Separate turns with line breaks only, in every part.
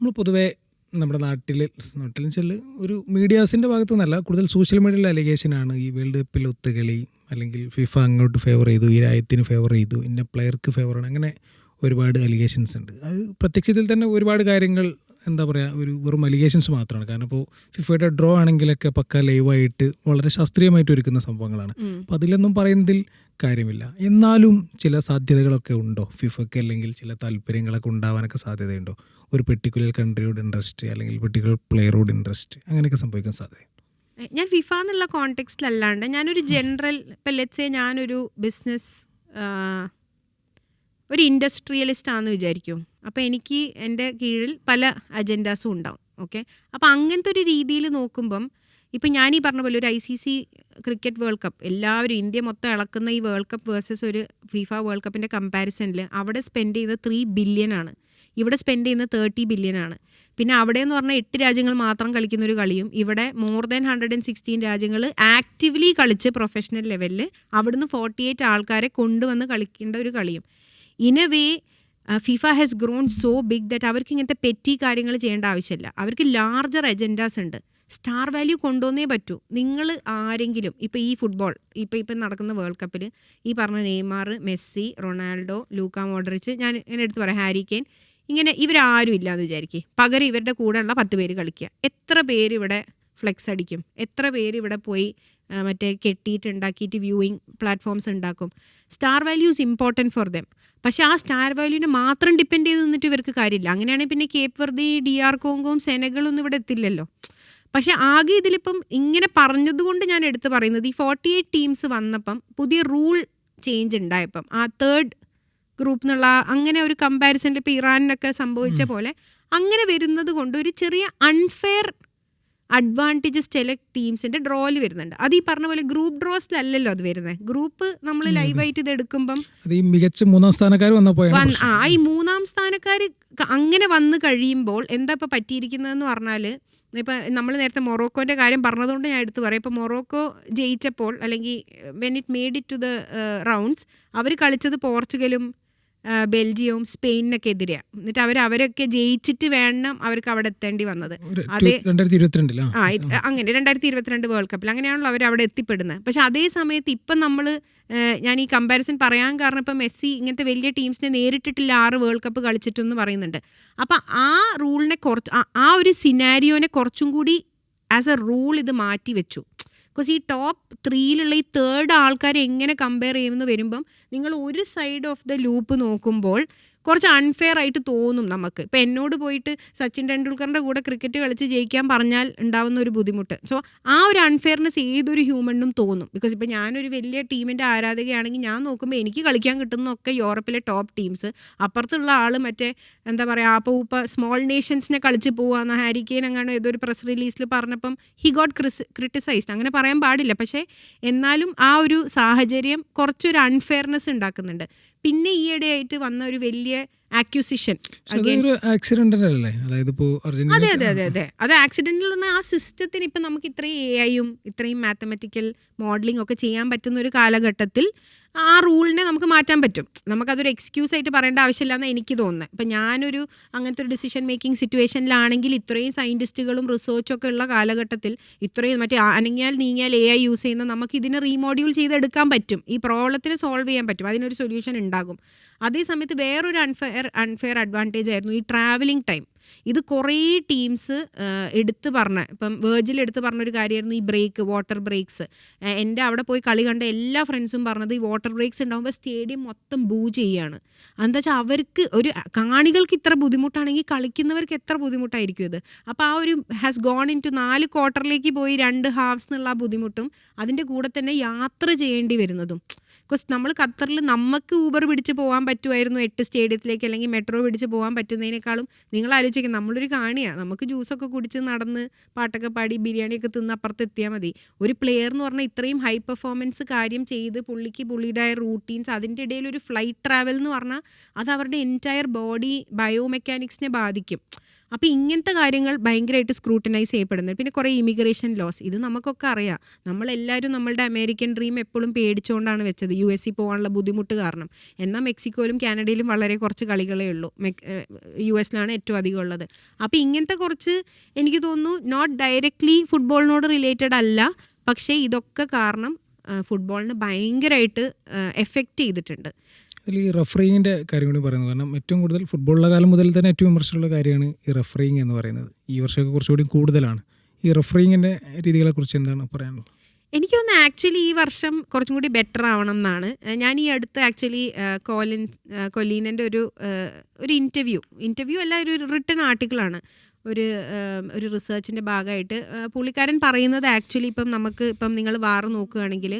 നമ്മൾ പൊതുവേ നമ്മുടെ നാട്ടിൽ വെച്ചാൽ ഒരു മീഡിയാസിൻ്റെ ഭാഗത്തു നിന്നല്ല, കൂടുതൽ സോഷ്യൽ മീഡിയയിലെ അലിഗേഷനാണ് ഈ വേൾഡ് കപ്പിൽ ഒത്തുകളി, അല്ലെങ്കിൽ ഫിഫ അങ്ങോട്ട് ഫേവർ ചെയ്തു, ഈ രാജ്യത്തിന് ഫേവർ ചെയ്തു, ഇന്ന പ്ലെയർക്ക് ഫേവറാണ്, അങ്ങനെ ഒരുപാട് അലിഗേഷൻസ് ഉണ്ട്. അത് പ്രത്യക്ഷത്തിൽ തന്നെ ഒരുപാട് കാര്യങ്ങൾ എന്താ പറയുക, ഒരു വെറും അലിഗേഷൻസ് മാത്രമാണ്. കാരണം ഇപ്പോൾ ഫിഫയുടെ ഡ്രോ ആണെങ്കിലൊക്കെ പക്ക ലൈവായിട്ട് വളരെ ശാസ്ത്രീയമായിട്ട് ഒരുക്കുന്ന സംഭവങ്ങളാണ്. അപ്പോൾ അതിലൊന്നും പറയുന്നതിൽ കാര്യമില്ല. എന്നാലും ചില സാധ്യതകളൊക്കെ ഉണ്ടോ ഫിഫയ്ക്ക്, അല്ലെങ്കിൽ ചില താല്പര്യങ്ങളൊക്കെ ഉണ്ടാവാനൊക്കെ സാധ്യതയുണ്ടോ? ഒരു പെർട്ടിക്കുലർ കൺട്രിയോട് ഇൻട്രസ്റ്റ്, അല്ലെങ്കിൽ പെർട്ടിക്കുലർ പ്ലെയറോട് ഇൻട്രസ്റ്റ്, അങ്ങനെയൊക്കെ സംഭവിക്കാൻ സാധ്യത?
ഞാൻ ഫിഫ എന്നുള്ള കോണ്ടെക്സ്റ്റിലല്ലാണ്ട് ഞാനൊരു ജനറൽ, ഇപ്പം ലെറ്റ്സ് സേ ഞാനൊരു ബിസിനസ് ഒരു ഇൻഡസ്ട്രിയലിസ്റ്റ് ആണെന്ന് വിചാരിക്കും. അപ്പോൾ എനിക്ക് എൻ്റെ കീഴിൽ പല അജൻഡാസും ഉണ്ടാവും. ഓക്കെ, അപ്പോൾ അങ്ങനത്തെ ഒരു രീതിയിൽ നോക്കുമ്പം ഇപ്പം ഞാൻ ഈ പറഞ്ഞ പോലെ ഒരു ICC ക്രിക്കറ്റ് വേൾഡ് കപ്പ്, എല്ലാവരും ഇന്ത്യ മൊത്തം ഇളക്കുന്ന ഈ വേൾഡ് കപ്പ് വേഴ്സസ് ഒരു ഫിഫ വേൾഡ് കപ്പിൻ്റെ കമ്പാരിസണിൽ അവിടെ സ്പെൻഡ് ചെയ്യുന്നത് 3 ബില്യൺ ആണ്, ഇവിടെ സ്പെൻഡ് ചെയ്യുന്നത് 30 ബില്യൺ ആണ്. പിന്നെ അവിടെ എന്ന് പറഞ്ഞാൽ 8 രാജ്യങ്ങൾ മാത്രം കളിക്കുന്ന ഒരു കളിയും ഇവിടെ മോർ ദാൻ 116 രാജ്യങ്ങൾ ആക്റ്റീവ്ലി കളിച്ച് പ്രൊഫഷണൽ ലെവലിൽ അവിടുന്ന് 48 ആൾക്കാരെ കൊണ്ടുവന്ന് കളിക്കേണ്ട ഒരു കളിയും. In a way FIFA has grown so big that അവർക്ക് ഇങ്ങനത്തെ പെറ്റി കാര്യങ്ങൾ ചെയ്യേണ്ട ആവശ്യമില്ല. അവർക്ക് ലാർജർ അജൻഡാസ് ഉണ്ട്. സ്റ്റാർ വാല്യൂ കൊണ്ടുവന്നേ പറ്റൂ. നിങ്ങൾ ആരെങ്കിലും ഇപ്പോൾ ഈ ഫുട്ബോൾ ഇപ്പം നടക്കുന്ന വേൾഡ് കപ്പിൽ ഈ പറഞ്ഞ Neymar, Messi, Ronaldo, Luka Modric, ഞാൻ ഇങ്ങനെ എടുത്ത് പറയാം, ഹാരി കെയ്ൻ, ഇങ്ങനെ ഇവരാരും ഇല്ലാന്ന് വിചാരിക്കുക. പകരം ഇവരുടെ കൂടെയുള്ള 10 പേര് കളിക്കുക. എത്ര പേര് ഇവിടെ ഫ്ലെക്സ് അടിക്കും? എത്ര പേര് ഇവിടെ പോയി മറ്റേ കെട്ടിയിട്ട് ഉണ്ടാക്കിയിട്ട് വ്യൂയിങ് പ്ലാറ്റ്ഫോംസ് ഉണ്ടാക്കും? Star value is important for them. പക്ഷേ ആ സ്റ്റാർ വാല്യൂവിനെ മാത്രം ഡിപ്പെൻഡ് ചെയ്ത് നിന്നിട്ട് ഇവർക്ക് കാര്യമില്ല. അങ്ങനെയാണെങ്കിൽ പിന്നെ കേപ്പ് വെർദെ, DR കോങ്കോയും സെനഗളൊന്നും ഇവിടെ എത്തില്ലല്ലോ. പക്ഷേ ആകെ ഇതിലിപ്പം ഇങ്ങനെ പറഞ്ഞതുകൊണ്ട് ഞാൻ എടുത്ത് പറയുന്നത്, ഈ 48 ടീംസ് വന്നപ്പം പുതിയ റൂൾ ചേഞ്ച് ഉണ്ടായപ്പം ആ 3rd ഗ്രൂപ്പ് എന്നുള്ള അങ്ങനെ ഒരു കമ്പാരിസണിൽ ഇപ്പോൾ ഇറാനിനൊക്കെ സംഭവിച്ച പോലെ അങ്ങനെ വരുന്നത് കൊണ്ട് ഒരു ചെറിയ അൺഫെയർ അഡ്വാൻറ്റേജസ് ചില ടീംസിൻ്റെ ഡ്രോയിൽ വരുന്നുണ്ട്. അത് ഈ പറഞ്ഞ പോലെ ഗ്രൂപ്പ് ഡ്രോസിലല്ലല്ലോ അത് വരുന്നത്. ഗ്രൂപ്പ് നമ്മൾ ലൈവായിട്ട് ഇത് എടുക്കുമ്പം
മികച്ച 3ാം സ്ഥാനക്കാർ
ഈ 3ാം സ്ഥാനക്കാർ അങ്ങനെ വന്നു കഴിയുമ്പോൾ എന്താ ഇപ്പോൾ പറ്റിയിരിക്കുന്നതെന്ന് പറഞ്ഞാൽ, ഇപ്പം നമ്മൾ നേരത്തെ മൊറോക്കോൻ്റെ കാര്യം പറഞ്ഞതുകൊണ്ട് ഞാൻ എടുത്ത് പറയാം. ഇപ്പോൾ മൊറോക്കോ ജയിച്ചപ്പോൾ, അല്ലെങ്കിൽ when it made it to the rounds, അവർ കളിച്ചത് പോർച്ചുഗലും ബെൽജിയവും സ്പെയിനിനൊക്കെ എതിരെയാണ്. എന്നിട്ട് അവരൊക്കെ ജയിച്ചിട്ട് വേണം അവർക്ക് അവിടെ എത്തേണ്ടി വന്നത്. അതേ
2022
അങ്ങനെ 2022 വേൾഡ് കപ്പിൽ അങ്ങനെയാണല്ലോ അവർ അവിടെ എത്തിപ്പെടുന്നത്. പക്ഷെ അതേ സമയത്ത് ഇപ്പം നമ്മൾ ഞാൻ ഈ കമ്പാരിസൺ പറയാൻ കാരണം ഇപ്പം മെസ്സി ഇങ്ങനത്തെ വലിയ ടീംസിനെ നേരിട്ടിട്ടില്ല 6 വേൾഡ് കപ്പ് കളിച്ചിട്ടെന്ന് പറയുന്നുണ്ട്. അപ്പം ആ റൂളിനെ ആ ഒരു സിനാരിയോനെ കുറച്ചും കൂടി ആസ് എ റൂൾ ഇത് മാറ്റി വെച്ചു. ബിക്കോസ് ഈ ടോപ്പ് 3യിലുള്ള ഈ 3rd ആൾക്കാരെ എങ്ങനെ കമ്പയർ ചെയ്യുമെന്ന് വരുമ്പം നിങ്ങൾ ഒരു സൈഡ് ഓഫ് ദ ലൂപ്പ് നോക്കുമ്പോൾ കുറച്ച് അൺഫെയർ ആയിട്ട് തോന്നും നമുക്ക്. ഇപ്പം എന്നോട് പോയിട്ട് സച്ചിൻ ടെണ്ടുൽക്കറിൻ്റെ കൂടെ ക്രിക്കറ്റ് കളിച്ച് ജയിക്കാൻ പറഞ്ഞാൽ ഉണ്ടാവുന്ന ഒരു ബുദ്ധിമുട്ട്. സോ ആ ഒരു അൺഫെയർനെസ് ഏതൊരു ഹ്യൂമണിനും തോന്നും. ബിക്കോസ് ഇപ്പം ഞാനൊരു വലിയ ടീമിൻ്റെ ആരാധകയാണെങ്കിൽ ഞാൻ നോക്കുമ്പോൾ എനിക്ക് കളിക്കാൻ കിട്ടുന്നതൊക്കെ യൂറോപ്പിലെ ടോപ്പ് ടീംസ്, അപ്പുറത്തുള്ള ആൾ മറ്റേ എന്താ പറയുക ഇപ്പോൾ സ്മോൾ നേഷൻസിനെ കളിച്ച് പോവാന്ന് ഹാരി കെയ്ൻ അങ്ങനെ ഏതൊരു പ്രസ് റിലീസിൽ പറഞ്ഞപ്പം ഹി ഗോട്ട് ക്രിട്ടിസൈസ്ഡ്. അങ്ങനെ പറയാൻ പാടില്ല, പക്ഷേ എന്നാലും ആ ഒരു സാഹചര്യം കുറച്ചൊരു അൺഫെയർനെസ് ഉണ്ടാക്കുന്നുണ്ട്. പിന്നെ ഈയിടെയായിട്ട് വന്ന ഒരു വലിയ ആക്യൂസിഷൻ അതെ അത് ആക്സിഡന്റിൽ വന്ന ആ സിസ്റ്റത്തിന് ഇപ്പം നമുക്ക് ഇത്രയും AI-യും ഇത്രയും മാത്തമാറ്റിക്കൽ മോഡലിംഗ് ഒക്കെ ചെയ്യാൻ പറ്റുന്ന ഒരു കാലഘട്ടത്തിൽ ആ റൂളിനെ നമുക്ക് മാറ്റാൻ പറ്റും. നമുക്കതൊരു എക്സ്ക്യൂസ് ആയിട്ട് പറയേണ്ട ആവശ്യമില്ലെന്ന് എനിക്ക് തോന്നുന്നത്. ഇപ്പം ഞാനൊരു അങ്ങനത്തെ ഒരു ഡിസിഷൻ മേക്കിംഗ് സിറ്റുവേഷനിലാണെങ്കിൽ ഇത്രയും സയൻറ്റിസ്റ്റുകളും റിസർച്ചൊക്കെ ഉള്ള കാലഘട്ടത്തിൽ ഇത്രയും മറ്റേ അനങ്ങിയാൽ നീങ്ങിയാൽ AI യൂസ് ചെയ്യുന്ന നമുക്ക് ഇതിനെ റീമോഡ്യൂൾ ചെയ്തെടുക്കാൻ പറ്റും. ഈ പ്രോബ്ലത്തിനെ സോൾവ് ചെയ്യാൻ പറ്റും, അതിനൊരു സൊല്യൂഷൻ ഉണ്ടാകും. അതേസമയത്ത് വേറൊരു അൺഫെയർ അഡ്വാൻറ്റേജ് ആയിരുന്നു ഈ ട്രാവലിംഗ് ടൈം. ഇത് കുറേ ടീംസ് എടുത്ത് പറഞ്ഞ, ഇപ്പം വേർജിൽ എടുത്ത് പറഞ്ഞൊരു കാര്യമായിരുന്നു ഈ വാട്ടർ ബ്രേക്സ്. എൻ്റെ അവിടെ പോയി കളി കണ്ട എല്ലാ ഫ്രണ്ട്സും പറഞ്ഞത് ഈ വാട്ടർ ബ്രേക്സ് ഉണ്ടാകുമ്പോൾ സ്റ്റേഡിയം മൊത്തം ബൂ ചെയ്യുകയാണ്. എന്താ വെച്ചാൽ അവർക്ക് ഒരു കാണികൾക്ക് ഇത്ര ബുദ്ധിമുട്ടാണെങ്കിൽ കളിക്കുന്നവർക്ക് എത്ര ബുദ്ധിമുട്ടായിരിക്കും ഇത്. അപ്പോൾ ആ ഒരു ഹാസ് ഗോൺ ഇൻ ടു 4 ക്വാർട്ടറിലേക്ക് പോയി 2 ഹാഫ്സ് എന്നുള്ള ആ ബുദ്ധിമുട്ടും അതിൻ്റെ കൂടെ തന്നെ യാത്ര ചെയ്യേണ്ടി വരുന്നതും. ബിക്കോസ് നമ്മൾ ഖത്തറിൽ നമുക്ക് ഊബർ പിടിച്ച് പോകാൻ പറ്റുമായിരുന്നു 8 സ്റ്റേഡിയത്തിലേക്ക്, അല്ലെങ്കിൽ മെട്രോ പിടിച്ച് പോകാൻ പറ്റുന്നതിനേക്കാളും നിങ്ങൾ ആലോചിക്കുക, നമ്മളൊരു കാണിയാണ്, നമുക്ക് ജ്യൂസൊക്കെ കുടിച്ച് നടന്ന് പാട്ടൊക്കെ പാടി ബിരിയാണിയൊക്കെ തിന്ന് അപ്പുറത്ത് എത്തിയാൽ മതി. ഒരു പ്ലെയർ എന്ന് പറഞ്ഞാൽ ഇത്രയും ഹൈ പെർഫോമൻസ് കാര്യം ചെയ്ത് പുള്ളിയുടേതായ റൂട്ടീൻസ്, അതിൻ്റെ ഇടയിൽ ഒരു ഫ്ലൈറ്റ് ട്രാവൽ എന്ന് പറഞ്ഞാൽ അത് അവരുടെ എൻറ്റയർ ബോഡി ബയോമെക്കാനിക്സിനെ ബാധിക്കും. അപ്പോൾ ഇങ്ങനത്തെ കാര്യങ്ങൾ ഭയങ്കരമായിട്ട് സ്ക്രൂട്ടനൈസ് ചെയ്യപ്പെടുന്നത്. പിന്നെ കുറേ ഇമിഗ്രേഷൻ ലോസ്, ഇത് നമുക്കൊക്കെ അറിയാം. നമ്മളെല്ലാവരും നമ്മളുടെ അമേരിക്കൻ ഡ്രീം എപ്പോഴും പേടിച്ചുകൊണ്ടാണ് വെച്ചത്, US പോകാനുള്ള ബുദ്ധിമുട്ട് കാരണം. എന്നാൽ മെക്സിക്കോയിലും കാനഡയിലും വളരെ കുറച്ച് കളികളേ ഉള്ളൂ, US ഏറ്റവും അധികം ഉള്ളത്. അപ്പോൾ ഇങ്ങനത്തെ കുറച്ച് എനിക്ക് തോന്നുന്നു നോട്ട് ഡയറക്റ്റ്ലി ഫുട്ബോളിനോട് റിലേറ്റഡ് അല്ല, പക്ഷേ ഇതൊക്കെ കാരണം ഫുട്ബോളിന് ഭയങ്കരമായിട്ട് എഫക്റ്റ് ചെയ്തിട്ടുണ്ട്.
അതിൽ ഈ റഫറിങ്ങിൻ്റെ കാര്യം കൂടി പറയുന്നത്, കാരണം ഏറ്റവും കൂടുതൽ ഫുട്ബോളിലെ കാലം മുതൽ തന്നെ ഏറ്റവും വിമർശനമുള്ള കാര്യമാണ് ഈ റഫറിങ് എന്ന് പറയുന്നത്. ഈ വർഷമൊക്കെ കുറച്ചുകൂടി കൂടുതലാണ്. ഈ റഫറിങ്ങിൻ്റെ രീതികളെക്കുറിച്ച് എന്താണ് പറയാനുള്ളത്?
എനിക്ക് തോന്നുന്നു ആക്ച്വലി ഈ വർഷം കുറച്ചും കൂടി ബെറ്റർ ആവണം എന്നാണ്. ഞാൻ ഈ അടുത്ത് ആക്ച്വലി കൊലീനൻ്റെ ഒരു ഇൻ്റർവ്യൂ അല്ല, ഒരു റിട്ടൺ ആർട്ടിക്കിളാണ്, ഒരു റിസർച്ചിൻ്റെ ഭാഗമായിട്ട് പുള്ളിക്കാരൻ പറയുന്നത്. ആക്ച്വലി ഇപ്പം നിങ്ങൾ വാർ നോക്കുകയാണെങ്കിൽ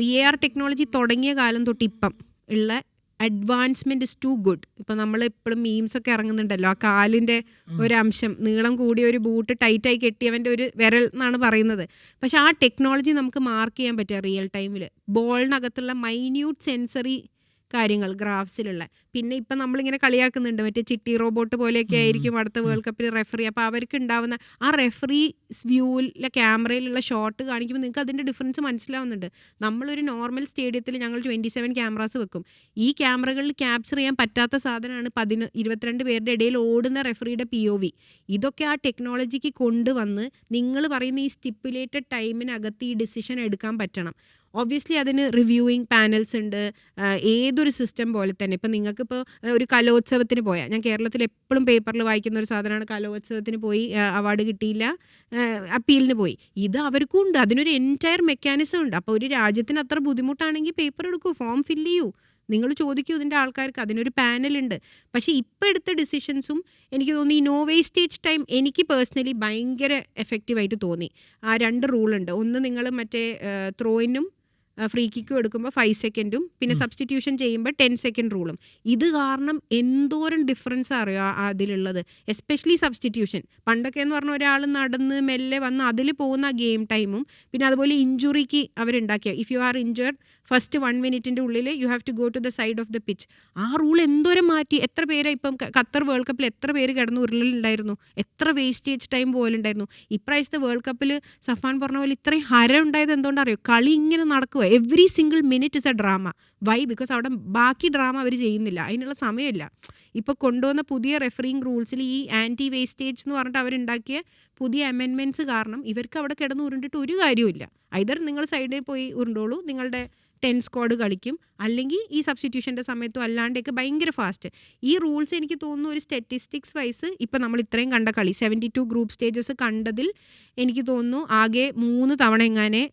VAR ടെക്നോളജി തുടങ്ങിയ കാലം തൊട്ട് ഇപ്പം ഉള്ള അഡ്വാൻസ്മെൻറ്റ് ഇസ് ടു ഗുഡ്. ഇപ്പം നമ്മൾ എപ്പോഴും മീംസൊക്കെ ഇറങ്ങുന്നുണ്ടല്ലോ, ആ കാലിൻ്റെ ഒരംശം, നീളം കൂടിയ ഒരു ബൂട്ട് ടൈറ്റായി കെട്ടിയവൻ്റെ ഒരു വിരൽ എന്നാണ് പറയുന്നത്. പക്ഷെ ആ ടെക്നോളജി നമുക്ക് മാർക്ക് ചെയ്യാൻ പറ്റുക റിയൽ ടൈമിൽ, ബോളിനകത്തുള്ള മൈന്യൂട്ട് സെൻസറി കാര്യങ്ങൾ ഗ്രാഫ്സിലുള്ള. പിന്നെ ഇപ്പം നമ്മളിങ്ങനെ കളിയാക്കുന്നുണ്ട്, മറ്റേ ചിട്ടി റോബോട്ട് പോലെയൊക്കെ ആയിരിക്കും അടുത്ത വേൾഡ് കപ്പിൽ റെഫറി. അപ്പോൾ അവർക്ക് ഉണ്ടാവുന്ന ആ റെഫറി വ്യൂവിലെ ക്യാമറയിലുള്ള ഷോട്ട് കാണിക്കുമ്പോൾ നിങ്ങൾക്ക് അതിൻ്റെ ഡിഫറൻസ് മനസ്സിലാവുന്നുണ്ട്. നമ്മളൊരു നോർമൽ സ്റ്റേഡിയത്തിൽ ഞങ്ങൾ 27 ക്യാമറാസ് വെക്കും. ഈ ക്യാമറകളിൽ ക്യാപ്ചർ ചെയ്യാൻ പറ്റാത്ത സാധനമാണ് 22 പേരുടെ ഇടയിൽ ഓടുന്ന റെഫറിയുടെ POV. ഇതൊക്കെ ആ ടെക്നോളജിക്ക് കൊണ്ടുവന്ന് നിങ്ങൾ പറയുന്ന ഈ സ്റ്റിപ്പുലേറ്റഡ് ടൈമിനകത്ത് ഈ ഡിസിഷൻ എടുക്കാൻ പറ്റണം. ഒബ്വിയസ്ലി അതിന് റിവ്യൂയിങ് പാനൽസ് ഉണ്ട്, ഏതൊരു സിസ്റ്റം പോലെ തന്നെ. ഇപ്പം നിങ്ങൾക്കിപ്പോൾ ഒരു കലോത്സവത്തിന് പോയാൽ, ഞാൻ കേരളത്തിൽ എപ്പോഴും പേപ്പറിൽ വായിക്കുന്ന ഒരു സാധനമാണ്, കലോത്സവത്തിന് പോയി അവാർഡ് കിട്ടിയില്ല, അപ്പീലിന് പോയി. ഇത് അവർക്കും ഉണ്ട്, അതിനൊരു എൻറ്റയർ മെക്കാനിസം ഉണ്ട്. അപ്പോൾ ഒരു രാജ്യത്തിന് അത്ര ബുദ്ധിമുട്ടാണെങ്കിൽ പേപ്പർ എടുക്കൂ, ഫോം ഫില്ല് ചെയ്യൂ, നിങ്ങൾ ചോദിക്കൂ ഇതിൻ്റെ ആൾക്കാർക്ക്, അതിനൊരു പാനലുണ്ട്. പക്ഷേ ഇപ്പോൾ എടുത്ത ഡിസിഷൻസും എനിക്ക് തോന്നി ഈ നോ വേസ്റ്റേജ് ടൈം എനിക്ക് പേഴ്സണലി ഭയങ്കര എഫക്റ്റീവായിട്ട് തോന്നി. ആ 2 റൂളുണ്ട്. ഒന്ന്, നിങ്ങൾ മറ്റേ ത്രോയിനും ഫ്രീ കിക്കും എടുക്കുമ്പോൾ 5 സെക്കൻഡും പിന്നെ സബ്സ്റ്റിറ്റ്യൂഷൻ ചെയ്യുമ്പോൾ 10 സെക്കൻഡ് റൂളും. ഇത് കാരണം എന്തോരം ഡിഫറൻസ് അറിയോ അതിലുള്ളത്, എസ്പെഷ്യലി സബ്സ്റ്റിറ്റ്യൂഷൻ. പണ്ടൊക്കെ എന്ന് പറഞ്ഞാൽ ഒരാൾ നടന്ന് മെല്ലെ വന്ന് അതിൽ പോകുന്ന ഗെയിം ടൈമും, പിന്നെ അതുപോലെ ഇഞ്ചുറിക്ക് അവരുണ്ടാക്കിയ if you are injured first 1 മിനിറ്റിൻ്റെ ഉള്ളിൽ you have to go to the side of the pitch. ആ റൂൾ എന്തോരം മാറ്റി. എത്ര പേര് ഇപ്പം ഖത്തർ വേൾഡ് കപ്പിൽ എത്ര പേര് കിടന്ന് ഉരുളുണ്ടായിരുന്നു, എത്ര വേസ്റ്റേജ് ടൈം പോലെ ഉണ്ടായിരുന്നു. ഇപ്രാവശ്യത്തെ വേൾഡ് കപ്പിൽ സഫാൻ പറഞ്ഞ പോലെ ഇത്രയും ഹരം ഉണ്ടായത് എന്തുകൊണ്ടറിയോ, കളി ഇങ്ങനെ നടക്കുക, every single minute is a drama. Why? Because അവിടെ ബാക്കി ഡ്രാമ അവർ ചെയ്യുന്നില്ല, അതിനുള്ള സമയമില്ല. ഇപ്പോൾ കൊണ്ടുവന്ന പുതിയ റെഫറിങ് റൂൾസിൽ ഈ ആൻറ്റി വേസ്റ്റേജ് എന്ന് പറഞ്ഞിട്ട് അവരുണ്ടാക്കിയ പുതിയ അമെൻമെൻറ്റ്സ് കാരണം ഇവർക്ക് അവിടെ കിടന്ന് ഉരുണ്ടിട്ട് ഒരു കാര്യമില്ല. ഐദർ നിങ്ങൾ സൈഡിൽ പോയി ഉരുണ്ടോളൂ, നിങ്ങളുടെ 10 സ്ക്വാഡ് കളിക്കും, അല്ലെങ്കിൽ ഈ സബ്സ്റ്റിറ്റ്യൂഷൻ്റെ സമയത്തും അല്ലാണ്ടൊക്കെ ഭയങ്കര ഫാസ്റ്റ്. ഈ റൂൾസ് എനിക്ക് തോന്നുന്നു ഒരു സ്റ്റാറ്റിസ്റ്റിക്സ് വൈസ് ഇപ്പം നമ്മൾ ഇത്രയും കണ്ട കളി 72 ഗ്രൂപ്പ് സ്റ്റേജസ് കണ്ടതിൽ എനിക്ക് തോന്നുന്നു ആകെ 3 തവണ എങ്ങാനേ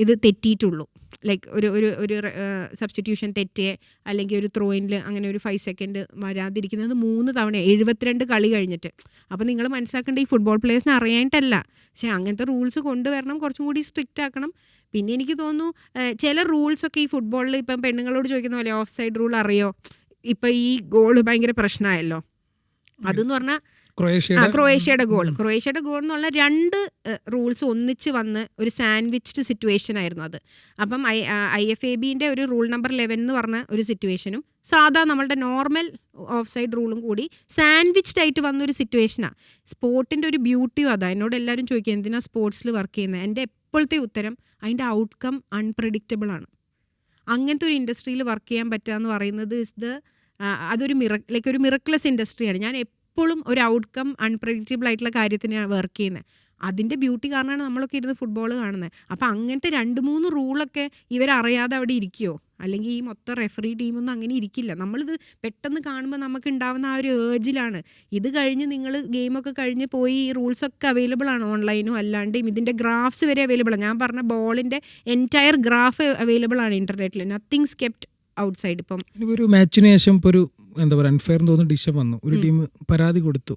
ഇത് തെറ്റിയിട്ടുള്ളൂ. ലൈക്ക് ഒരു സബ്സ്റ്റിറ്റ്യൂഷൻ തെറ്റേ അല്ലെങ്കിൽ ഒരു ത്രോയിനിൽ അങ്ങനെ ഒരു 5 സെക്കൻഡ് വരാതിരിക്കുന്നത് 3 തവണ 72 കളി കഴിഞ്ഞിട്ട്. അപ്പോൾ നിങ്ങൾ മനസ്സിലാക്കേണ്ട ഈ ഫുട്ബോൾ പ്ലേയേഴ്സിനെ അറിയാനായിട്ടല്ല, പക്ഷേ അങ്ങനത്തെ റൂൾസ് കൊണ്ടുവരണം, കുറച്ചും കൂടി സ്ട്രിക്റ്റ് ആക്കണം. പിന്നെ എനിക്ക് തോന്നുന്നു ചില റൂൾസൊക്കെ ഈ ഫുട്ബോളിൽ ഇപ്പം പെണ്ണുങ്ങളോട് ചോദിക്കുന്ന പോലെ ഓഫ് സൈഡ് റൂൾ അറിയോ, ഇപ്പം ഈ ഗോൾ ഭയങ്കര പ്രശ്നമായല്ലോ. അതെന്ന് പറഞ്ഞാൽ ക്രൊയേഷ്യയുടെ ഗോൾ എന്നുള്ള 2 റൂൾസ് ഒന്നിച്ച് വന്ന് ഒരു സാൻഡ്വിച്ച്ഡ് സിറ്റുവേഷൻ ആയിരുന്നു അത്. അപ്പം IFABൻ്റെ ഒരു റൂൾ നമ്പർ 11 എന്ന് പറഞ്ഞ ഒരു സിറ്റുവേഷനും സാധാ നമ്മളുടെ നോർമൽ ഓഫ് സൈഡ് റൂളും കൂടി സാൻഡ്വിച്ച്ഡ് ആയിട്ട് വന്നൊരു സിറ്റുവേഷനാണ്. സ്പോർട്ടിൻ്റെ ഒരു ബ്യൂട്ടിയും അതാ. എന്നോട് എല്ലാവരും ചോദിക്കുക എന്തിനാണ് സ്പോർട്സിൽ വർക്ക് ചെയ്യുന്നത്. എൻ്റെ എപ്പോഴത്തെ ഉത്തരം അതിൻ്റെ ഔട്ട്കം അൺപ്രഡിക്റ്റബിൾ ആണ്. അങ്ങനത്തെ ഒരു ഇൻഡസ്ട്രിയിൽ വർക്ക് ചെയ്യാൻ പറ്റുക എന്ന് പറയുന്നത് അതൊരു ഒരു മിറക്ലസ് ഇൻഡസ്ട്രിയാണ്. ഞാൻ എപ്പോഴും ഒരു ഔട്ട്കം അൺപ്രഡിക്റ്റബിൾ ആയിട്ടുള്ള കാര്യത്തിനാണ് വർക്ക് ചെയ്യുന്നത്. അതിൻ്റെ ബ്യൂട്ടി കാരണമാണ് നമ്മളൊക്കെ ഇരുന്ന് ഫുട്ബോൾ കാണുന്നത്. അപ്പോൾ അങ്ങനത്തെ 2-3 റൂളൊക്കെ ഇവരറിയാതെ അവിടെ ഇരിക്കുമോ? അല്ലെങ്കിൽ ഈ മൊത്തം റെഫറി ടീമൊന്നും അങ്ങനെ ഇരിക്കില്ല. നമ്മളിത് പെട്ടെന്ന് കാണുമ്പോൾ നമുക്ക് ഉണ്ടാവുന്ന ആ ഒരു ഏർജിലാണ്. ഇത് കഴിഞ്ഞ് നിങ്ങൾ ഗെയിമൊക്കെ കഴിഞ്ഞ് പോയി ഈ റൂൾസൊക്കെ അവൈലബിൾ ആണ് ഓൺലൈനും അല്ലാണ്ടും. ഇതിൻ്റെ ഗ്രാഫ്സ് വരെ അവൈലബിൾ ആണ്. ഞാൻ പറഞ്ഞ ബോളിൻ്റെ എൻറ്റയർ ഗ്രാഫ് അവൈലബിൾ ആണ് ഇൻ്റർനെറ്റിൽ. Nothings kept outside. ഇപ്പം
ഒരു മാച്ചിന് ശേഷം ഇപ്പോൾ ഒരു എന്താ പറയുക അൺഫെയർ തോന്നുന്നു ഡിസിഷൻ വന്നു, ഒരു ടീം പരാതി കൊടുത്തു.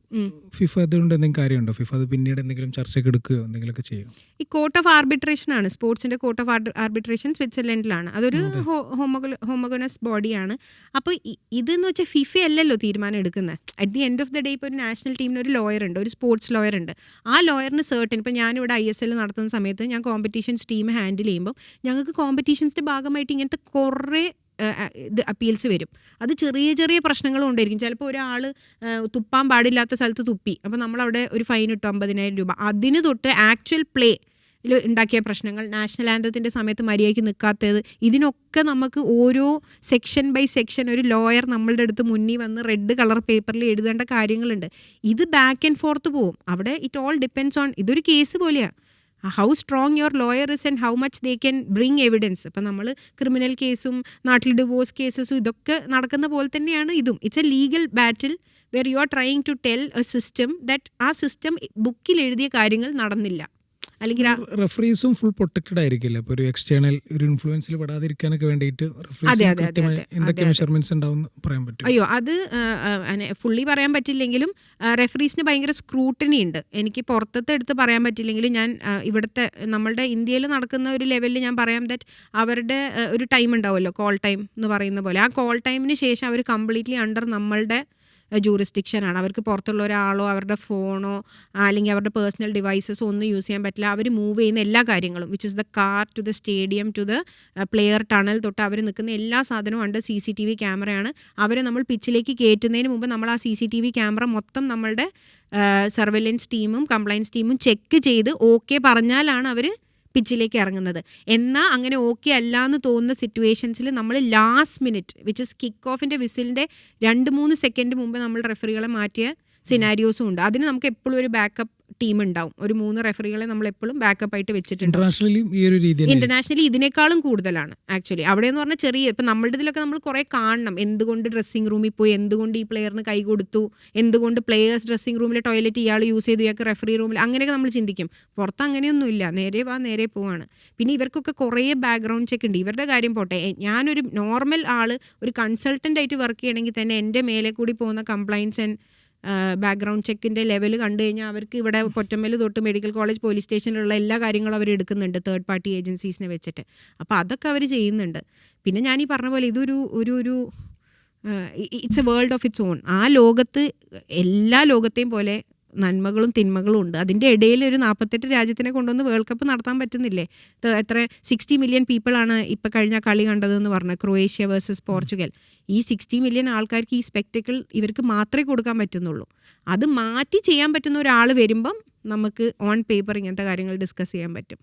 ഫിഫ അതുകൊണ്ട് എന്തെങ്കിലും കാര്യമുണ്ടോ? ഫിഫ അത് പിന്നീട് എന്തെങ്കിലും ചർച്ചയ്ക്ക് എടുക്കുകയോ എന്തെങ്കിലുമൊക്കെ ചെയ്യും?
ഈ കോർട്ട് ഓഫ് ആർബിട്രേഷൻ ആണ്, സ്പോർട്സിൻ്റെ കോർട്ട് ഓഫ് ആർബിട്രേഷൻ സ്വിറ്റ്സർലൻഡിലാണ്. അതൊരു ഹോമോഗനസ് ബോഡിയാണ്. അപ്പോൾ ഇതെന്ന് വെച്ചാൽ ഫിഫ അല്ലല്ലോ തീരുമാനം എടുക്കുന്നത്. At the end of the day ഇപ്പോൾ ഒരു നാഷണൽ ടീമിന് ഒരു ലോയർ ഉണ്ട്, ഒരു സ്പോർട്സ് ലോയർ ഉണ്ട്. ആ ലോയറിന് സർട്ടൻ, ഇപ്പോൾ ഞാനിവിടെ ISL നടത്തുന്ന സമയത്ത് ഞാൻ കോമ്പറ്റീഷൻസ് ടീം ഹാൻഡിൽ ചെയ്യുമ്പോൾ ഞങ്ങൾക്ക് കോമ്പറ്റീഷൻസിൻ്റെ ഭാഗമായിട്ട് ഇങ്ങനത്തെ കുറേ ഇത് അപ്പീൽസ് വരും. അത് ചെറിയ ചെറിയ പ്രശ്നങ്ങളും ഉണ്ടായിരിക്കും. ചിലപ്പോൾ ഒരാൾ തുപ്പാൻ പാടില്ലാത്ത സ്ഥലത്ത് തുപ്പി, അപ്പോൾ നമ്മളവിടെ ഒരു ഫൈൻ ഇട്ടു 50,000 രൂപ. അതിന് തൊട്ട് ആക്ച്വൽ പ്ലേ ഉണ്ടാക്കിയ പ്രശ്നങ്ങൾ, നാഷണൽ ആന്തത്തിൻ്റെ സമയത്ത് മര്യാദയ്ക്ക് നിൽക്കാത്തത്, ഇതിനൊക്കെ നമുക്ക് ഓരോ സെക്ഷൻ ബൈ സെക്ഷൻ ഒരു ലോയർ നമ്മളുടെ അടുത്ത് മുന്നിൽ വന്ന് റെഡ് കളർ പേപ്പറിൽ എഴുതേണ്ട കാര്യങ്ങളുണ്ട്. ഇത് ബാക്ക് ആൻഡ് ഫോർത്ത് പോവും. അവിടെ ഇറ്റ് ഓൾ ഡിപ്പെൻഡ്സ് ഓൺ, ഇതൊരു കേസ് പോലെയാണ്, how strong your lawyer is and how much they can bring evidence. അപ്പം നമ്മൾ ക്രിമിനൽ കേസും നാട്ടിൽ ഡിവോഴ്സ് കേസസും ഇതൊക്കെ നടക്കുന്ന പോലെ തന്നെയാണ് ഇതും. It's a legal battle where you are trying to tell a system that ആ സിസ്റ്റം ബുക്കിൽ എഴുതിയ കാര്യങ്ങൾ നടന്നില്ല. അല്ലെങ്കിൽ
റഫറീസും ഫുൾ പ്രൊട്ടക്റ്റഡ് ആയിരിക്കില്ല. ഇപ്പോൾ ഒരു എക്സ്റ്റേണൽ ഒരു ഇൻഫ്ലുവൻസിൽ പെടാതിരിക്കാനൊക്കെ വേണ്ടിയിട്ട് എന്തൊക്കെ മെഷർമെന്റ്സ് ഉണ്ടാവും പറയാൻ പറ്റും?
അയ്യോ, അത് ഫുള്ളി പറയാൻ പറ്റില്ലെങ്കിലും റെഫറീസിന് ഭയങ്കര സ്ക്രൂട്ടനി ഉണ്ട്. എനിക്ക് പുറത്തത്തെ എടുത്ത് പറയാൻ പറ്റില്ലെങ്കിലും ഞാൻ ഇവിടുത്തെ നമ്മളുടെ ഇന്ത്യയിൽ നടക്കുന്ന ഒരു ലെവലിൽ ഞാൻ പറയാം ദാറ്റ് അവരുടെ ഒരു ടൈം ഉണ്ടാവുമല്ലോ, കോൾ ടൈം എന്ന് പറയുന്ന പോലെ, ആ കോൾ ടൈമിന് ശേഷം അവർ കംപ്ലീറ്റ്ലി അണ്ടർ നമ്മളുടെ ജൂറിസ്ഡിക്ഷനാണ്. അവർക്ക് പുറത്തുള്ള ഒരാളോ അവരുടെ ഫോണോ അല്ലെങ്കിൽ അവരുടെ പേഴ്സണൽ ഡിവൈസസോ ഒന്നും യൂസ് ചെയ്യാൻ പറ്റില്ല. അവർ മൂവ് ചെയ്യുന്ന എല്ലാ കാര്യങ്ങളും, which is the car to the stadium to the player tunnel തൊട്ട് അവർ നിൽക്കുന്ന എല്ലാ സാധനവും ഉണ്ട്. CCTV ക്യാമറയാണ്. അവരെ നമ്മൾ പിച്ചിലേക്ക് കയറ്റുന്നതിന് മുമ്പ് നമ്മൾ ആ CCTV ക്യാമറ മൊത്തം നമ്മളുടെ സർവൈലൻസ് ടീമും കംപ്ലയൻസ് ടീമും ചെക്ക് ചെയ്ത് ഓക്കെ പറഞ്ഞാലാണ് അവർ പിച്ചിലേക്ക് ഇറങ്ങുന്നത്. എന്നാൽ അങ്ങനെ ഓക്കെ അല്ല എന്ന് തോന്നുന്ന സിറ്റുവേഷൻസിൽ നമ്മൾ last minute, which is kick ഓഫിൻ്റെ വിസിലിൻ്റെ 2-3 സെക്കൻഡ് മുമ്പ് നമ്മൾ റെഫറികളെ മാറ്റിയ സിനാരിയോസും ഉണ്ട്. അതിന് നമുക്ക് എപ്പോഴും ഒരു ബാക്കപ്പ് ടീം ഉണ്ടാവും. ഒരു 3 റെഫറികളെ നമ്മൾ എപ്പോഴും ബാക്കപ്പ് ആയിട്ട് വെച്ചിട്ടുണ്ട്. ഇന്റർനാഷണലി ഇതിനേക്കാളും കൂടുതലാണ് ആക്ച്വലി. അവിടെ എന്ന് പറഞ്ഞാൽ ചെറിയ, ഇപ്പം നമ്മളുടെ ഇതിലൊക്കെ നമ്മൾ കുറേ കാണണം, എന്തുകൊണ്ട് ഡ്രസ്സിംഗ് റൂമിൽ പോയി, എന്തുകൊണ്ട് ഈ പ്ലെയറിന് കൈ കൊടുത്തു, എന്തുകൊണ്ട് പ്ലെയേഴ്സ് ഡ്രസ്സിംഗ് റൂമിലെ ടോയ്ലറ്റ് ഇയാൾ യൂസ് ചെയ്തു, ഇയാൾക്ക് റെഫറി റൂമിൽ, അങ്ങനെയൊക്കെ നമ്മൾ ചിന്തിക്കും. പുറത്ത് അങ്ങനെയൊന്നുമില്ല, നേരെ വാ നേരെ പോവാണ്. പിന്നെ ഇവർക്കൊക്കെ കുറേ ബാക്ക്ഗ്രൗണ്ട് ചെക്ക് ഉണ്ട്. ഇവരുടെ കാര്യം പോട്ടെ, ഞാനൊരു നോർമൽ ആൾ ഒരു കൺസൾട്ടൻ്റ് ആയിട്ട് വർക്ക് ചെയ്യണമെങ്കിൽ തന്നെ എൻ്റെ മേലെ കൂടി പോകുന്ന കംപ്ലയൻസ് ആൻഡ് ബാക്ക്ഗ്രൗണ്ട് ചെക്കിൻ്റെ ലെവൽ കണ്ടു കഴിഞ്ഞാൽ അവർക്ക് ഇവിടെ പൊറ്റമ്മൽ തൊട്ട് മെഡിക്കൽ കോളേജ് പോലീസ് സ്റ്റേഷനിലുള്ള എല്ലാ കാര്യങ്ങളും അവർ എടുക്കുന്നുണ്ട് തേർഡ് പാർട്ടി ഏജൻസീസിനെ വെച്ചിട്ട്. അപ്പോൾ അതൊക്കെ അവർ ചെയ്യുന്നുണ്ട്. പിന്നെ ഞാൻ ഈ പറഞ്ഞ പോലെ ഇതൊരു ഒരു it's A world of its on. ആ ലോകത്ത് എല്ലാ ലോകത്തെയും പോലെ നന്മകളും തിന്മകളും ഉണ്ട്. അതിൻ്റെ ഇടയിൽ ഒരു 48 രാജ്യത്തിനെ കൊണ്ടുവന്ന് വേൾഡ് കപ്പ് നടത്താൻ പറ്റുന്നില്ലേ? എത്ര 60 മില്യൺ പീപ്പിളാണ് ഇപ്പോൾ കഴിഞ്ഞ കളി കണ്ടതെന്ന് പറഞ്ഞത്, ക്രൊയേഷ്യ വേഴ്സസ് പോർച്ചുഗൽ. ഈ 60 മില്യൺ ആൾക്കാർക്ക് ഈ സ്പെക്ടക്കിൾ ഇവർക്ക് മാത്രമേ കൊടുക്കാൻ പറ്റുന്നുള്ളൂ. അത് മാറ്റി ചെയ്യാൻ പറ്റുന്ന ഒരാൾ വരുമ്പം നമുക്ക് ഓൺ പേപ്പർ ഇങ്ങനത്തെ കാര്യങ്ങൾ ഡിസ്കസ് ചെയ്യാൻ പറ്റും.